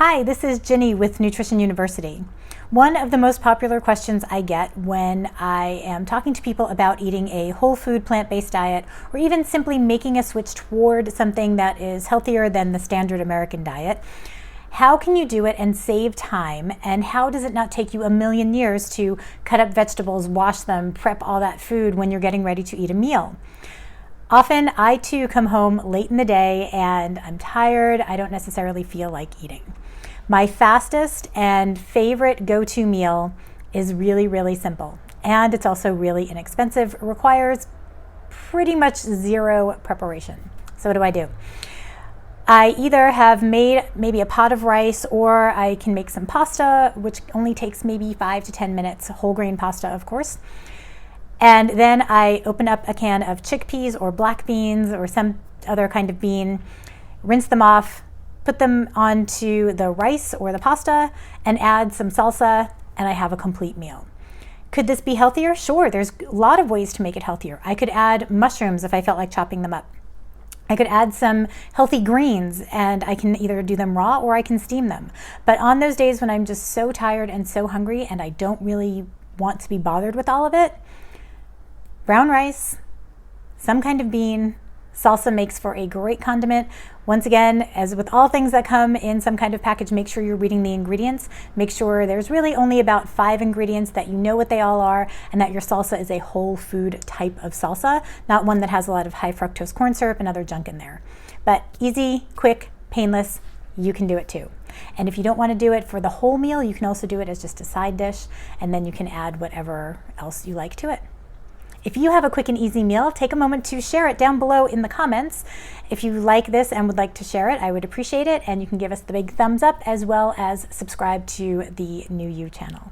Hi, this is Ginny with Nutrition University. One of the most popular questions I get when I am talking to people about eating a whole food plant-based diet, or even simply making a switch toward something that is healthier than the standard American diet: how can you do it and save time, and how does it not take you a million years to cut up vegetables, wash them, prep all that food when you're getting ready to eat a meal? Often I too come home late in the day and I'm tired. I don't necessarily feel like eating. My fastest and favorite go-to meal is really simple, and it's also really inexpensive. It requires pretty much zero preparation. So what do I do? I either have made maybe a pot of rice, or I can make some pasta, which only takes maybe 5 to 10 minutes, whole grain pasta, of course. And then I open up a can of chickpeas or black beans or some other kind of bean, rinse them off, put them onto the rice or the pasta, and add some salsa, and I have a complete meal. Could this be healthier? Sure, there's a lot of ways to make it healthier. I could add mushrooms if I felt like chopping them up. I could add some healthy greens, and I can either do them raw or I can steam them. But on those days when I'm just so tired and so hungry and I don't really want to be bothered with all of it, brown rice, some kind of bean, salsa makes for a great condiment. Once again, as with all things that come in some kind of package, make sure you're reading the ingredients. Make sure there's really only about 5 ingredients, that you know what they all are, and that your salsa is a whole food type of salsa, not one that has a lot of high fructose corn syrup and other junk in there. But easy, quick, painless, you can do it too. And if you don't want to do it for the whole meal, you can also do it as just a side dish, and then you can add whatever else you like to it. If you have a quick and easy meal, take a moment to share it down below in the comments. If you like this and would like to share it, I would appreciate it, and you can give us the big thumbs up as well as subscribe to the New You channel.